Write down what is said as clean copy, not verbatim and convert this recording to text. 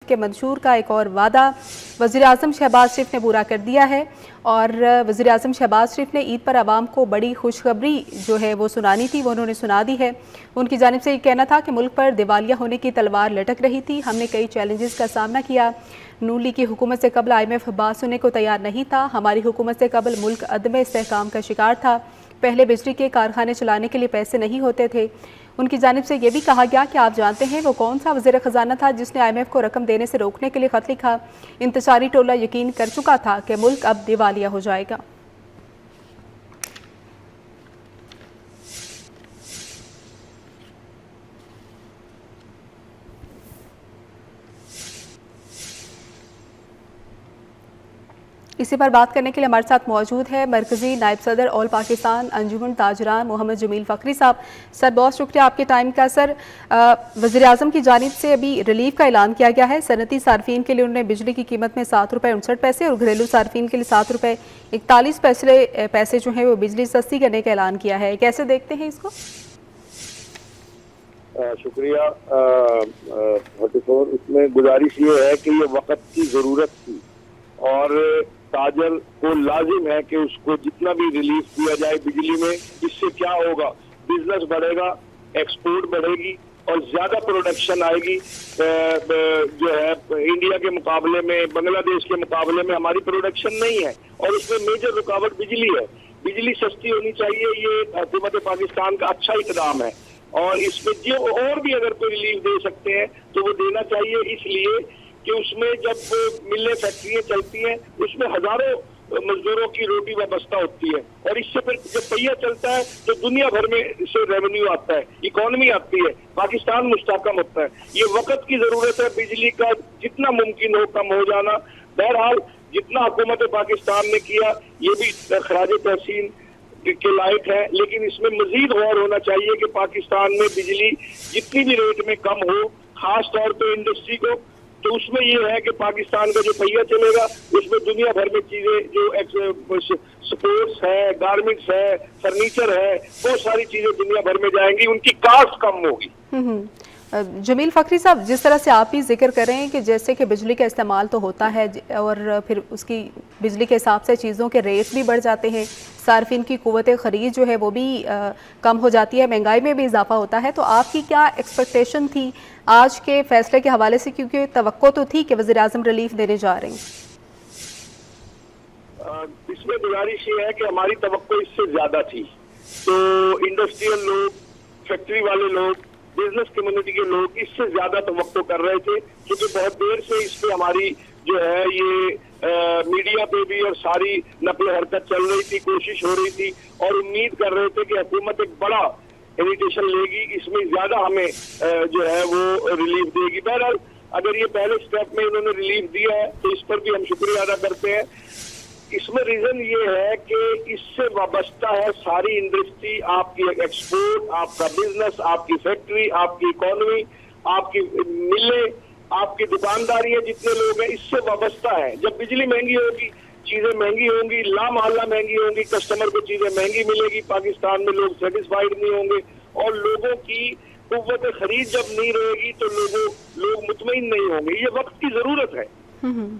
के मंशूर का एक और वादा वज़ीर-ए-आज़म शहबाज शरीफ ने पूरा कर दिया है और वज़ीर-ए-आज़म शहबाज शरीफ ने ईद पर आवाम को बड़ी खुशखबरी जो है वो सुनानी थी, वो उन्होंने सुना दी है। उनकी जानिब से ये कहना था कि मुल्क पर दिवालिया होने की तलवार लटक रही थी, हमने कई चैलेंजेस का सामना किया। नून लीग की हुकूमत से कबल IMF बात सुनने को तैयार नहीं था, हमारी हुकूमत से कबल मुल्क अदम इस्तेहकाम का शिकार था, पहले बिजली के कारखाने चलाने के लिए पैसे नहीं होते थे। उनकी जानिब से ये भी कहा गया कि आप जानते हैं वो कौन सा वज़ीर ख़जाना था जिसने IMF को रकम देने से रोकने के लिए ख़त लिखा। इंतशारी टोला यकीन कर चुका था कि मुल्क अब दिवालिया हो जाएगा। इसी पर बात करने के लिए हमारे साथ मौजूद है मरकज़ी नायब सदर ऑल पाकिस्तान अंजुमन ताजरान मोहम्मद जमील फ़खरी साहब। सर बहुत शुक्रिया आपके टाइम का। सर वज़ीर-ए-आज़म की जानिब से अभी रिलीफ का ऐलान किया गया है। सनती सार्फिन के लिए उन्होंने बिजली की कीमत में ₹7.59 और घरेलू सार्फिन के लिए ₹7.41 जो है वो बिजली सस्ती करने का ऐलान किया है। कैसे देखते हैं इसको? शुक्रिया। इसमें गुजारिश ये है कि ये वक्त की ज़रूरत थी और ताजर को लाजिम है कि उसको जितना भी रिलीफ दिया जाए बिजली में। इससे क्या होगा, बिजनेस बढ़ेगा, एक्सपोर्ट बढ़ेगी और ज्यादा प्रोडक्शन आएगी। जो है इंडिया के मुकाबले में, बांग्लादेश के मुकाबले में हमारी प्रोडक्शन नहीं है और उसमें मेजर रुकावट बिजली है। बिजली सस्ती होनी चाहिए, ये हुकूमत पाकिस्तान का अच्छा इक़दाम है और इसमें जो और भी अगर कोई रिलीफ दे सकते हैं तो वो देना चाहिए, इसलिए कि उसमें जब मिलें फैक्ट्रियां चलती हैं उसमें हजारों मजदूरों की रोटी वाबस्ता होती है और इससे फिर जब पहिया चलता है तो दुनिया भर में इससे रेवेन्यू आता है, इकोनॉमी आती है, पाकिस्तान मुस्तहकम होता है। ये वक्त की जरूरत है, बिजली का जितना मुमकिन हो कम हो जाना। बहरहाल जितना हुकूमत पाकिस्तान ने किया ये भी खराज तहसीन के लायक है, लेकिन इसमें मजीद गौर होना चाहिए कि पाकिस्तान में बिजली जितनी भी रेट में कम हो, खास तौर पर इंडस्ट्री को, तो उसमें ये है कि पाकिस्तान का जो पहिया चलेगा उसमें दुनिया भर में चीजें जो स्पोर्ट्स है, गारमेंट्स है, फर्नीचर है, बहुत सारी चीजें दुनिया भर में जाएंगी, उनकी कास्ट कम होगी। जमील फ़खरी साहब, जिस तरह से आप ही जिक्र कर रहे हैं कि जैसे कि बिजली का इस्तेमाल तो होता है और फिर उसकी बिजली के हिसाब से चीज़ों के रेट भी बढ़ जाते हैं, सार्फिन की कुव्वत ख़रीद जो है वो भी कम हो जाती है, महंगाई में भी इजाफा होता है, तो आपकी क्या एक्सपेक्टेशन थी आज के फैसले के हवाले से, क्योंकि तवक्को तो थी कि वज़ीर-ए-आज़म रिलीफ देने जा रहे हैं? इसमें गुजारिश ये है कि हमारी तवक्को इससे ज्यादा थी, तो इंडस्ट्रियल लोग, फैक्ट्री वाले लोग, बिजनेस कम्युनिटी के लोग इससे ज्यादा तवक्को कर रहे थे, क्योंकि बहुत देर से इस पे हमारी जो है ये मीडिया पे भी और सारी नकल हरकत चल रही थी, कोशिश हो रही थी और उम्मीद कर रहे थे कि हुकूमत एक बड़ा इनिशिएटिव लेगी, इसमें ज्यादा हमें जो है वो रिलीफ देगी। बहरहाल अगर ये पहले स्टेप में इन्होंने रिलीफ दिया है तो इस पर भी हम शुक्रिया अदा करते हैं। इसमें रीजन ये है कि इससे वाबस्ता है सारी इंडस्ट्री, आपकी एक्सपोर्ट, आपका बिजनेस, आपकी फैक्ट्री, आपकी इकोनॉमी, आपकी मिलें, आपकी दुकानदारी, जितने लोग हैं इससे वाबस्ता है। जब बिजली महंगी होगी, चीजें महंगी होंगी, लामहल्ला महंगी होंगी, कस्टमर को चीजें महंगी मिलेगी, पाकिस्तान में लोग सेटिस्फाइड नहीं होंगे और लोगों की कुव्वत खरीद जब नहीं रहेगी तो लोग मुतमईन नहीं होंगे। ये वक्त की जरूरत है।